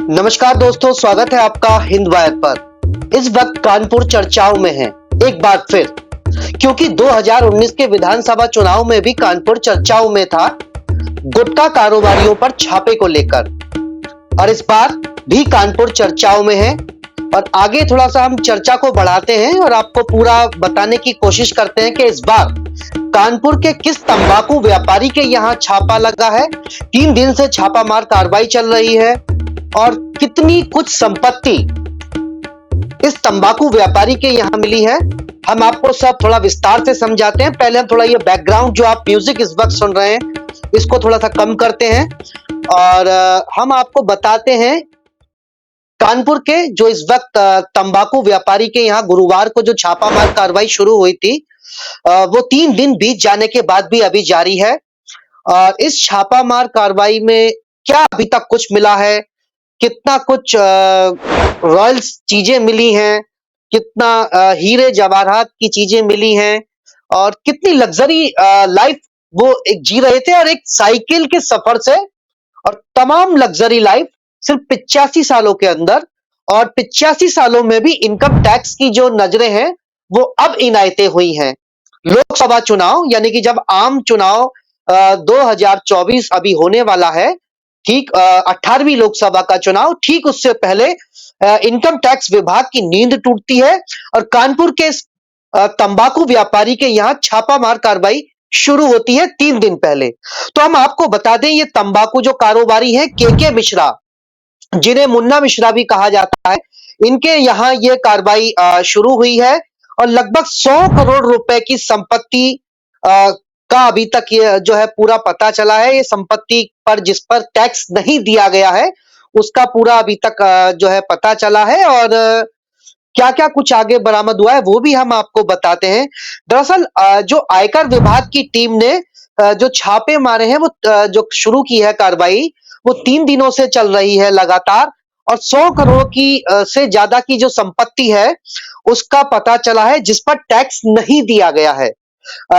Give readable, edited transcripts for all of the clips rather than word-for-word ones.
नमस्कार दोस्तों, स्वागत है आपका हिंद वायर पर। इस वक्त कानपुर चर्चाओं में है एक बार फिर, क्योंकि 2019 के विधानसभा चुनाव में भी कानपुर चर्चाओं में था गुटखा कारोबारियों पर छापे को लेकर, और इस बार भी कानपुर चर्चाओं में है। और आगे थोड़ा सा हम चर्चा को बढ़ाते हैं और आपको पूरा बताने की कोशिश करते हैं कि इस बार कानपुर के किस तंबाकू व्यापारी के यहाँ छापा लगा है। 3 दिन से छापामार कार्रवाई चल रही है और कितनी कुछ संपत्ति इस तंबाकू व्यापारी के यहाँ मिली है, हम आपको सब थोड़ा विस्तार से समझाते हैं। पहले हम थोड़ा ये बैकग्राउंड जो आप म्यूजिक इस वक्त सुन रहे हैं इसको थोड़ा सा कम करते हैं और हम आपको बताते हैं कानपुर के जो इस वक्त तंबाकू व्यापारी के यहाँ गुरुवार को जो छापामार कार्रवाई शुरू हुई थी, वो 3 दिन बीत जाने के बाद भी अभी जारी है। और इस छापामार कार्रवाई में क्या अभी तक कुछ मिला है, कितना कुछ रॉयल्स चीजें मिली हैं, कितना हीरे जवाहरात की चीजें मिली हैं और कितनी लग्जरी लाइफ वो एक जी रहे थे, और एक साइकिल के सफर से और तमाम लग्जरी लाइफ सिर्फ 85 सालों के अंदर, और 85 सालों में भी इनकम टैक्स की जो नजरें हैं वो अब इनायतें हुई हैं। लोकसभा चुनाव यानी कि जब आम चुनाव 2024 अभी होने वाला है, ठीक 18वीं लोकसभा का चुनाव, ठीक उससे पहले इनकम टैक्स विभाग की नींद टूटती है और कानपुर के तंबाकू व्यापारी के यहाँ छापामार कार्रवाई शुरू होती है 3 दिन पहले। तो हम आपको बता दें, ये तंबाकू जो कारोबारी हैं के मिश्रा, जिन्हें मुन्ना मिश्रा भी कहा जाता है, इनके यहाँ ये कार्रवाई शुरू हुई है और लगभग 100 करोड़ रुपए की संपत्ति का अभी तक ये जो है पूरा पता चला है। ये संपत्ति पर जिस पर टैक्स नहीं दिया गया है उसका पूरा अभी तक जो है पता चला है, और क्या क्या कुछ आगे बरामद हुआ है वो भी हम आपको बताते हैं। दरअसल जो आयकर विभाग की टीम ने जो छापे मारे हैं, वो जो शुरू की है कार्रवाई, वो 3 दिनों से चल रही है लगातार, और 100 करोड़ की से ज्यादा की जो संपत्ति है उसका पता चला है जिस पर टैक्स नहीं दिया गया है।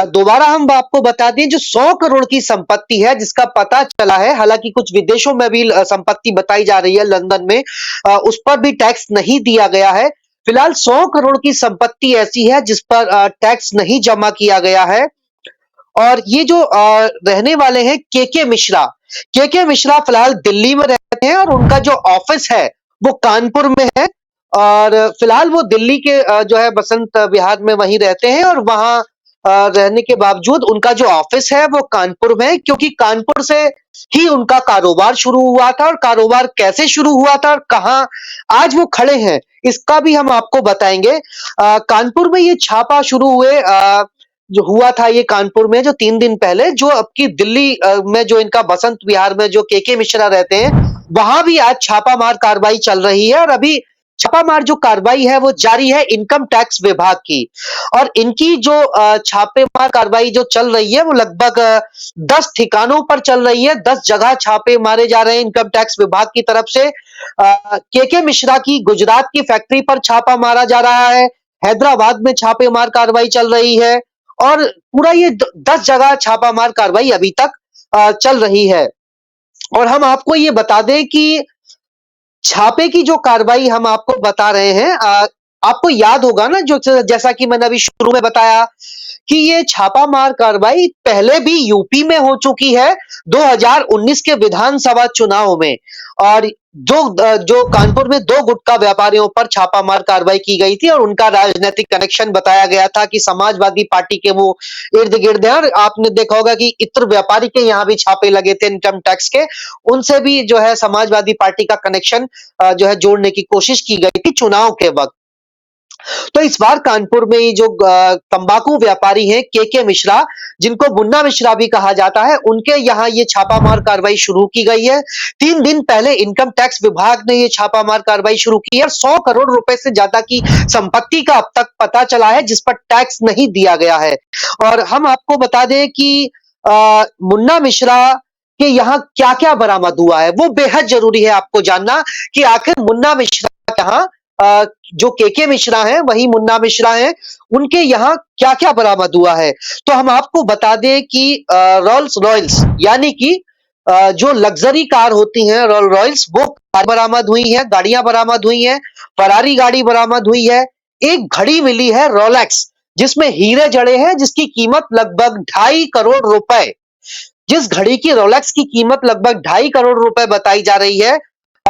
दोबारा हम आपको बता दें, जो 100 करोड़ की संपत्ति है जिसका पता चला है, हालांकि कुछ विदेशों में भी संपत्ति बताई जा रही है, लंदन में, उस पर भी टैक्स नहीं दिया गया है। फिलहाल 100 करोड़ की संपत्ति ऐसी है जिस पर टैक्स नहीं जमा किया गया है। और ये जो रहने वाले हैं के मिश्रा फिलहाल दिल्ली में रहते हैं और उनका जो ऑफिस है वो कानपुर में है, और फिलहाल वो दिल्ली के जो है बसंत विहार में वहीं रहते हैं, और वहां रहने के बावजूद उनका जो ऑफिस है वो कानपुर में है, क्योंकि कानपुर से ही उनका कारोबार शुरू हुआ था। और कारोबार कैसे शुरू हुआ था और कहां आज वो खड़े हैं इसका भी हम आपको बताएंगे। कानपुर में ये छापा शुरू हुए जो हुआ था, ये कानपुर में जो 3 दिन पहले, जो अब की दिल्ली में जो इनका बसंत विहार में जो के मिश्रा रहते हैं, वहां भी आज छापामार कार्रवाई चल रही है। और अभी छापामार जो कार्रवाई है वो जारी है इनकम टैक्स विभाग की, और इनकी जो छापेमार कार्रवाई जो चल रही है वो लगभग 10 ठिकानों पर चल रही है। 10 जगह छापे मारे जा रहे हैं इनकम टैक्स विभाग की तरफ से। के मिश्रा की गुजरात की फैक्ट्री पर छापा मारा जा रहा है, हैदराबाद में छापेमार कार्रवाई चल रही है, और पूरा ये 10 जगह छापामार कार्रवाई अभी तक चल रही है। और हम आपको ये बता दें कि छापे की जो कार्रवाई हम आपको बता रहे हैं, आपको याद होगा ना, जो जैसा कि मैंने अभी शुरू में बताया कि ये छापामार कार्रवाई पहले भी यूपी में हो चुकी है 2019 के विधानसभा चुनाव में, और जो कानपुर में 2 गुटखा व्यापारियों पर छापामार कार्रवाई की गई थी और उनका राजनीतिक कनेक्शन बताया गया था कि समाजवादी पार्टी के वो इर्द गिर्द है। और आपने देखा होगा कि इत्र व्यापारी के यहाँ भी छापे लगे थे इनकम टैक्स के, उनसे भी जो है समाजवादी पार्टी का कनेक्शन जो है जोड़ने की कोशिश की गई थी चुनाव के वक्त। तो इस बार कानपुर में ये जो तंबाकू व्यापारी हैं के मिश्रा, जिनको मुन्ना मिश्रा भी कहा जाता है, उनके यहाँ ये छापामार कार्रवाई शुरू की गई है। 3 दिन पहले इनकम टैक्स विभाग ने ये छापामार कार्रवाई शुरू की है। 100 करोड़ रुपए से ज्यादा की संपत्ति का अब तक पता चला है जिस पर टैक्स नहीं दिया गया है। और हम आपको बता दें कि मुन्ना मिश्रा कि यहाँ क्या-क्या बरामद हुआ है, वो बेहद जरूरी है आपको जानना कि आखिर मुन्ना मिश्रा के यहाँ जो के मिश्रा हैं, वही मुन्ना मिश्रा हैं, उनके यहाँ क्या-क्या बरामद हुआ है। तो हम आपको बता दें कि रोल्स रॉयल्स यानी कि जो लग्जरी कार होती हैं रोल्स रॉयल्स, वो कार बरामद हुई है, गाड़ियां बरामद हुई हैं, फरारी गाड़ी बरामद हुई है। एक घड़ी मिली है रोलेक्स, जिसमें हीरे जड़े हैं, जिसकी कीमत लगभग 2.5 करोड़ रुपए। जिस घड़ी की रोलेक्स की कीमत लगभग 2.5 करोड़ रुपए बताई जा रही है,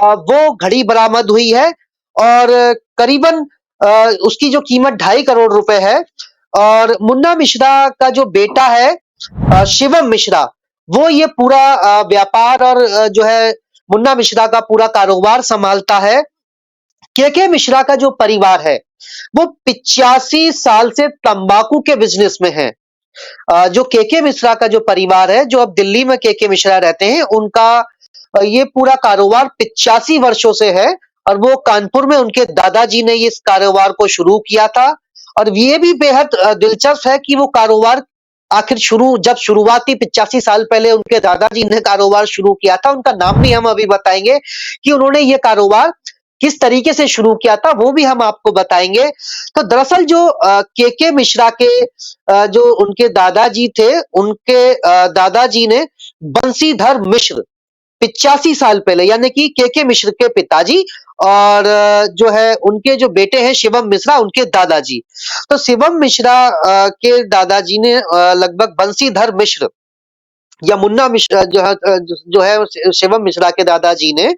वो घड़ी बरामद हुई है। और करीबन अ, उसकी जो कीमत 2.5 करोड़ रुपए है। और मुन्ना मिश्रा का जो बेटा है शिवम मिश्रा, वो ये पूरा व्यापार और जो है मुन्ना मिश्रा का पूरा कारोबार संभालता है। के मिश्रा का जो परिवार है, वो 85 साल से तंबाकू के बिजनेस में है। जो के मिश्रा का जो परिवार है, जो अब दिल्ली में के मिश्रा रहते हैं, उनका ये पूरा कारोबार 85 वर्षों से है। और वो कानपुर में उनके दादाजी ने इस कारोबार को शुरू किया था। और ये भी बेहद दिलचस्प है कि वो कारोबार आखिर जब शुरुआती 85 साल पहले उनके दादाजी ने कारोबार शुरू किया था, उनका नाम भी हम अभी बताएंगे कि उन्होंने ये कारोबार किस तरीके से शुरू किया था, वो भी हम आपको बताएंगे। तो दरअसल जो के मिश्रा के जो उनके दादाजी थे, उनके दादाजी ने बंसीधर मिश्र 85 साल पहले, यानी कि के मिश्र के पिताजी, और जो है उनके जो बेटे हैं शिवम मिश्रा, उनके दादाजी। तो शिवम मिश्रा के दादाजी ने लगभग बंसीधर मिश्र या मुन्ना मिश्रा जो है शिवम मिश्रा के दादाजी ने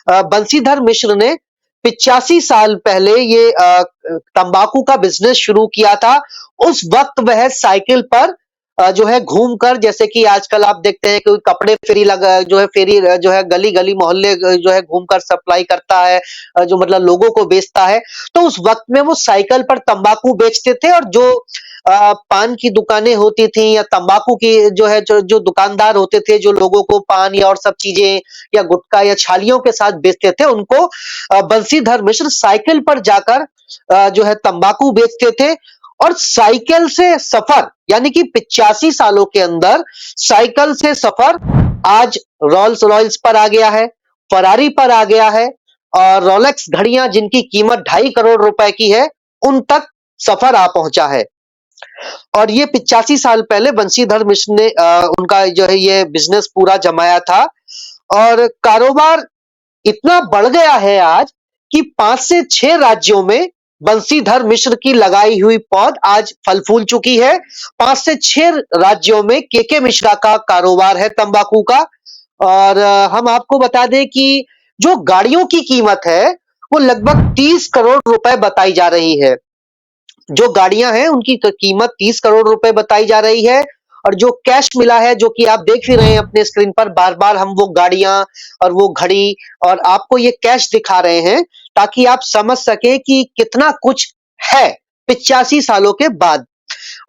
बंसीधर मिश्र ने 85 साल पहले ये तंबाकू का बिजनेस शुरू किया था। उस वक्त वह साइकिल पर जो है घूमकर, जैसे कि आजकल आप देखते हैं कि कपड़े फेरी लगा जो है फेरी जो है गली-गली मोहल्ले जो है घूमकर सप्लाई करता है, जो मतलब लोगों को बेचता है। तो उस वक्त में वो साइकिल पर तंबाकू बेचते थे। और जो पान की दुकानें होती थी या तंबाकू की जो दुकानदार होते थे, जो लोगों को पान या और सब चीजें या गुटखा या छालियों के साथ बेचते थे, उनको बंसीधर मिश्र साइकिल पर जाकर जो है तंबाकू बेचते थे। और साइकिल से सफर, यानी कि 85 सालों के अंदर साइकिल से सफर आज रोल्स रॉयल्स पर आ गया है, फरारी पर आ गया है। और रोलेक्स घड़ियां जिनकी कीमत 2.5 करोड़ रुपए की है, उन तक सफर आ पहुंचा है। और ये 85 साल पहले बंसीधर मिश्र ने उनका जो है ये बिजनेस पूरा जमाया था। और कारोबार इतना बढ़ गया है आज कि 5 से 6 राज्यों में बंसीधर मिश्र की लगाई हुई पौध आज फल फूल चुकी है। 5 से 6 राज्यों में के मिश्रा का कारोबार है तंबाकू का। और हम आपको बता दें कि जो गाड़ियों की कीमत है, वो लगभग 30 करोड़ रुपए बताई जा रही है। जो गाड़ियां हैं उनकी कीमत 30 करोड़ रुपए बताई जा रही है। और जो कैश मिला है, जो कि आप देख भी रहे हैं अपने स्क्रीन पर, बार-बार हम वो गाड़ियां और वो घड़ी और आपको ये कैश दिखा रहे हैं, ताकि आप समझ सकें कि कितना कुछ है 85 सालों के बाद।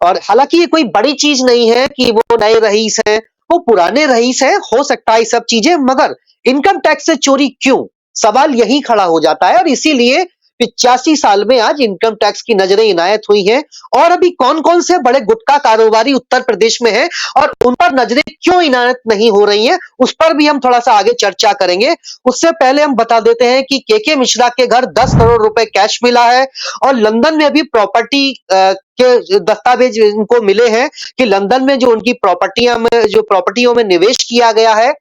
और हालांकि ये कोई बड़ी चीज नहीं है कि वो नए रईस हैं, वो पुराने रईस हैं, हो सकता है ये सब चीजें, मगर इनकम टैक्स से चोरी क्यों? सवाल यही खड़ा हो जाता है। और इसीलिए 85 साल में आज इनकम टैक्स की नजरें इनायत हुई हैं। और अभी कौन-कौन से बड़े गुटखा कारोबारी उत्तर प्रदेश में हैं और उन पर नजरें क्यों इनायत नहीं हो रही हैं, उस पर भी हम थोड़ा सा आगे चर्चा करेंगे। उससे पहले हम बता देते हैं कि के मिश्रा के घर 10 करोड़ रुपए कैश मिला है। और लंदन में भी प्रॉपर्टी के दस्तावेज इनको मिले हैं कि लंदन में जो उनकी प्रॉपर्टियों में निवेश किया गया है,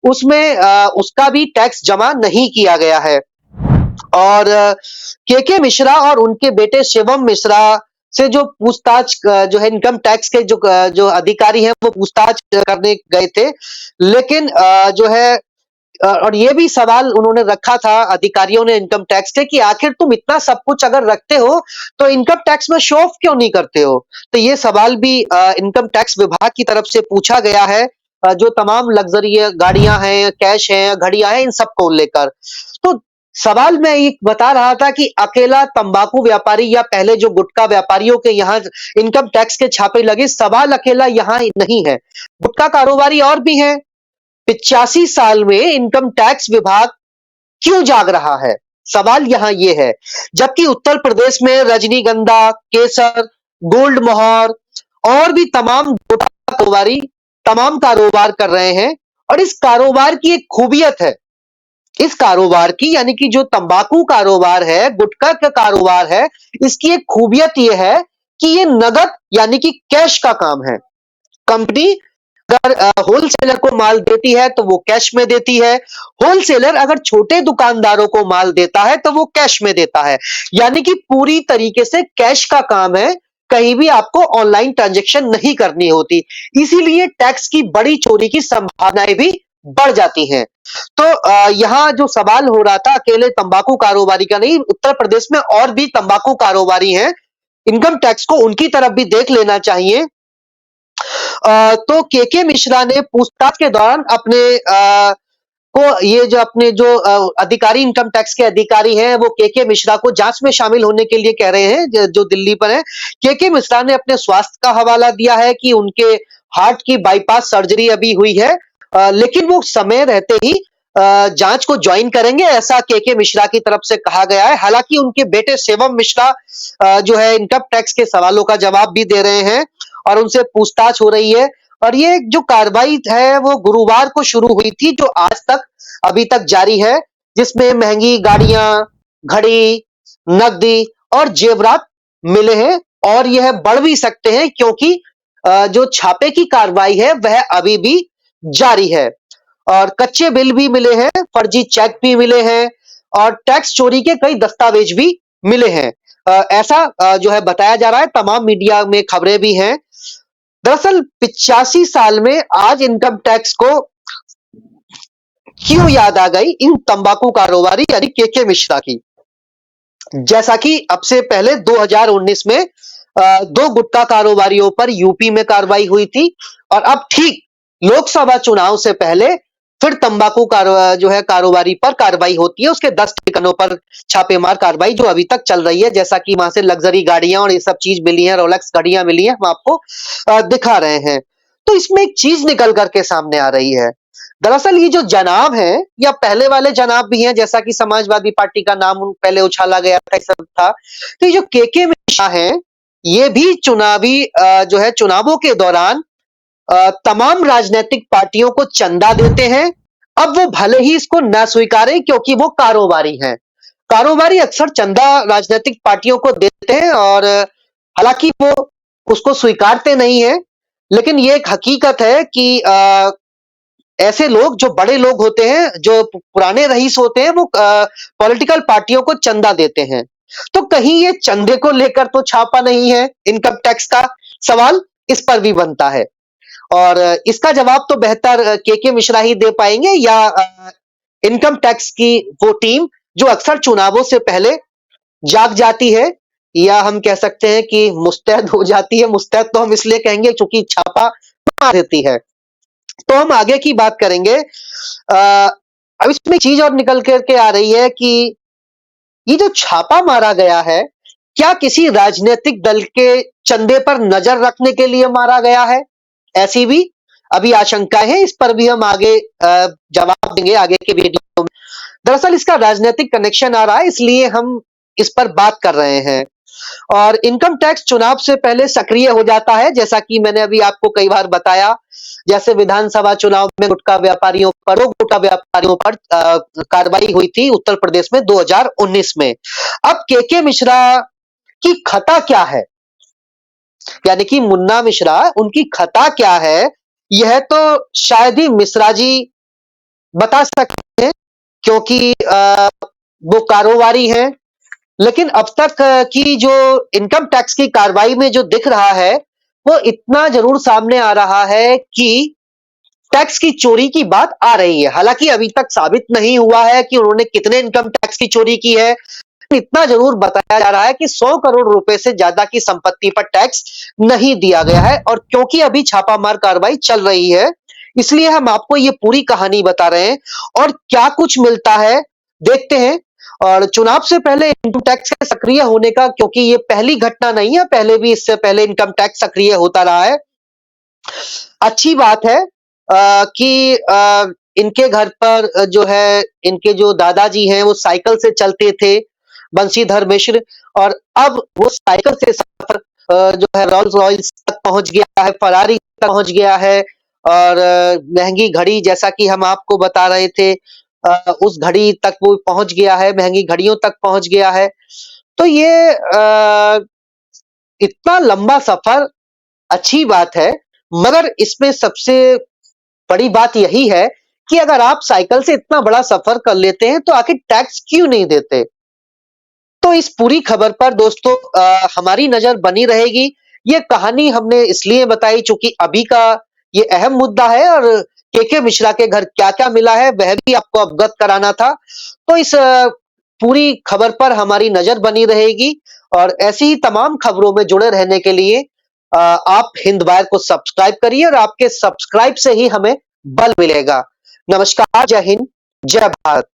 उसमें उसका भी टैक्स जमा नहीं किया गया है। और के मिश्रा और उनके बेटे शिवम मिश्रा से जो पूछताछ जो है इनकम टैक्स के जो अधिकारी हैं, वो पूछताछ करने गए थे। लेकिन जो है और ये भी सवाल उन्होंने रखा था अधिकारियों ने इनकम टैक्स के, कि आखिर तुम इतना सब कुछ अगर रखते हो, तो इनकम टैक्स में शो ऑफ क्यों नहीं करते हो? तो ये सवाल भी इनकम टैक्स विभाग की तरफ से पूछा गया है। जो तमाम लग्जरी गाड़ियां हैं, कैश हैं, घड़ियां हैं, इन सबको लेकर। तो सवाल मैं ये बता रहा था कि अकेला तंबाकू व्यापारी या पहले जो गुटखा व्यापारियों के यहाँ इनकम टैक्स के छापे लगे, सवाल अकेला यहाँ नहीं है। गुटखा कारोबारी और भी हैं। 85 साल में इनकम टैक्स विभाग क्यों जाग रहा है? सवाल यहाँ ये है। जबकि उत्तर प्रदेश में रजनीगंधा, केसर, गोल्ड मोहर और भी तमाम कारोबार कर रहे हैं। और इस कारोबार की एक खूबियत है। इस कारोबार की, यानी कि जो तंबाकू कारोबार है, गुटखा का कारोबार है, इसकी एक खूबियत यह है कि ये नगद यानी कि कैश का काम है। कंपनी अगर होलसेलर को माल देती है तो वो कैश में देती है, होलसेलर अगर छोटे दुकानदारों को माल देता है तो वो कैश में देता है। यानी कि पूरी तरीके से कैश का काम है, कहीं भी आपको ऑनलाइन ट्रांजैक्शन नहीं करनी होती। इसीलिए टैक्स की बड़ी चोरी की संभावनाएं भी बढ़ जाती हैं। तो यहाँ जो सवाल हो रहा था अकेले तंबाकू कारोबारी का नहीं, उत्तर प्रदेश में और भी तंबाकू कारोबारी हैं, इनकम टैक्स को उनकी तरफ भी देख लेना चाहिए। तो के मिश्रा ने पूछताछ के दौरान अपने को ये जो अपने जो अधिकारी इनकम टैक्स के अधिकारी हैं वो के मिश्रा को जांच में शामिल होने के लिए कह रहे हैं जो दिल्ली पर है। के मिश्रा ने अपने स्वास्थ्य का हवाला दिया है कि उनके हार्ट की बाईपास सर्जरी अभी हुई है, लेकिन वो समय रहते ही जांच को ज्वाइन करेंगे, ऐसा के मिश्रा की तरफ से कहा गया है। हालांकि उनके बेटे शिवम मिश्रा जो है इनकम टैक्स के सवालों का जवाब भी दे रहे हैं और उनसे पूछताछ हो रही है। और ये जो कार्रवाई है वो गुरुवार को शुरू हुई थी, जो आज तक अभी तक जारी है, जिसमें महंगी गाड़ियां, घड़ी, नकदी और जेवरात मिले हैं और यह बढ़ भी सकते हैं क्योंकि जो छापे की कार्रवाई है वह अभी भी जारी है। और कच्चे बिल भी मिले हैं, फर्जी चेक भी मिले हैं और टैक्स चोरी के कई दस्तावेज भी मिले हैं। ऐसा जो है बताया जा रहा है, तमाम मीडिया में खबरें भी हैं। दरअसल 85 साल में आज इनकम टैक्स को क्यों याद आ गई इन तंबाकू कारोबारी यानी के मिश्रा की। जैसा कि अब से पहले 2019 में दो गुटखा कारोबारियों पर यूपी में कार्रवाई हुई थी और अब ठीक लोकसभा चुनाव से पहले फिर तंबाकू जो है कारोबारी पर कार्रवाई होती है, उसके 10 ठिकानों पर छापेमार कार्रवाई जो अभी तक चल रही है। जैसा कि वहां से लग्जरी गाड़ियां और ये सब चीज मिली है, रोलेक्स घड़ियां मिली है, हम आपको दिखा रहे हैं। तो इसमें एक चीज निकल करके सामने आ रही है। दरअसल ये जो जनाब हैं या पहले वाले जनाब भी हैं, जैसा कि समाजवादी पार्टी का नाम पहले उछाला गया था, सब था, तो ये जो के मिश्रा हैं ये भी चुनावी जो है चुनावों के दौरान तमाम राजनीतिक पार्टियों को चंदा देते हैं। अब वो भले ही इसको ना स्वीकारें क्योंकि वो कारोबारी हैं, कारोबारी अक्सर चंदा राजनीतिक पार्टियों को देते हैं और हालांकि वो उसको स्वीकारते नहीं है, लेकिन ये एक हकीकत है कि ऐसे लोग जो बड़े लोग होते हैं, जो पुराने रईस होते हैं, वो पॉलिटिकल पार्टियों को चंदा देते हैं। तो कहीं ये चंदे को लेकर तो छापा नहीं है, इनकम टैक्स का सवाल इस पर भी बनता है और इसका जवाब तो बेहतर के मिश्रा ही दे पाएंगे या इनकम टैक्स की वो टीम जो अक्सर चुनावों से पहले जाग जाती है, या हम कह सकते हैं कि मुस्तैद हो जाती है। मुस्तैद तो हम इसलिए कहेंगे क्योंकि छापा मार देती है। तो हम आगे की बात करेंगे। अब इसमें चीज और निकल करके आ रही है कि ये जो छापा मारा गया है, क्या किसी राजनीतिक दल के चंदे पर नजर रखने के लिए मारा गया है? ऐसी भी अभी आशंकाएं हैं, इस पर भी हम आगे जवाब देंगे आगे के वीडियो में। दरअसल इसका राजनीतिक कनेक्शन आ रहा है, इसलिए हम इस पर बात कर रहे हैं। और इनकम टैक्स चुनाव से पहले सक्रिय हो जाता है, जैसा कि मैंने अभी आपको कई बार बताया। जैसे विधानसभा चुनाव में गुटखा व्यापारियों पर, दो गुटखा व्यापारियों पर कार्रवाई हुई थी उत्तर प्रदेश में 2019 में। अब के मिश्रा की खता क्या है, यानी कि मुन्ना मिश्रा, उनकी खता क्या है, यह तो शायद ही मिश्रा जी बता सकते हैं क्योंकि वो कारोबारी हैं। लेकिन अब तक की जो इनकम टैक्स की कार्रवाई में जो दिख रहा है वो इतना जरूर सामने आ रहा है कि टैक्स की चोरी की बात आ रही है। हालांकि अभी तक साबित नहीं हुआ है कि उन्होंने कितने इनकम टैक्स की चोरी की है, इतना जरूर बताया जा रहा है कि 100 करोड़ रुपए से ज्यादा की संपत्ति पर टैक्स नहीं दिया गया है। और क्योंकि अभी छापामार कार्रवाई चल रही है, इसलिए हम आपको ये पूरी कहानी बता रहे हैं और क्या कुछ मिलता है देखते हैं। और चुनाव से पहले इनकम टैक्स के सक्रिय होने का, क्योंकि ये पहली घटना नहीं है, पहले भी इससे पहले इनकम टैक्स सक्रिय होता रहा है। अच्छी बात है कि इनके घर पर जो है इनके जो दादाजी हैं वो साइकिल से चलते थे, बंशीधर मिश्र, और अब वो साइकिल से सफर जो है रोल्स रॉयल्स तक पहुंच गया है, फरारी तक पहुंच गया है और महंगी घड़ी, जैसा कि हम आपको बता रहे थे, उस घड़ी तक वो पहुंच गया है, महंगी घड़ियों तक पहुंच गया है। तो ये इतना लंबा सफर अच्छी बात है, मगर इसमें सबसे बड़ी बात यही है कि अगर आप साइकिल से इतना बड़ा सफर कर लेते हैं तो आखिर टैक्स क्यों नहीं देते? तो इस पूरी खबर पर दोस्तों हमारी नजर बनी रहेगी। ये कहानी हमने इसलिए बताई चूंकि अभी का ये अहम मुद्दा है और केके मिश्रा के घर क्या-क्या मिला है वह भी आपको अवगत कराना था। तो इस पूरी खबर पर हमारी नजर बनी रहेगी और ऐसी ही तमाम खबरों में जुड़े रहने के लिए आप हिंद वायर को सब्सक्राइब करिए और आपके सब्सक्राइब से ही हमें बल मिलेगा। नमस्कार, जय हिंद, जय भारत।